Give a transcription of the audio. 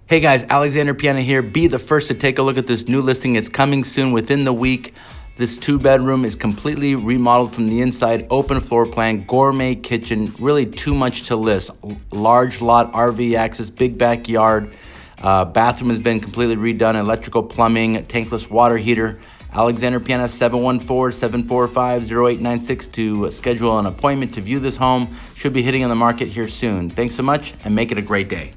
Hey guys, Alexander Piana here. Be the first to take a look at this new listing. It's coming soon within the week. This 2-bedroom is completely remodeled from the inside, open floor plan, gourmet kitchen, really too much to list. Large lot, RV access, big backyard. Bathroom has been completely redone, electrical plumbing, tankless water heater. Alexander Piana, 714-745-0896 to schedule an appointment to view this home. Should be hitting on the market here soon. Thanks so much and make it a great day.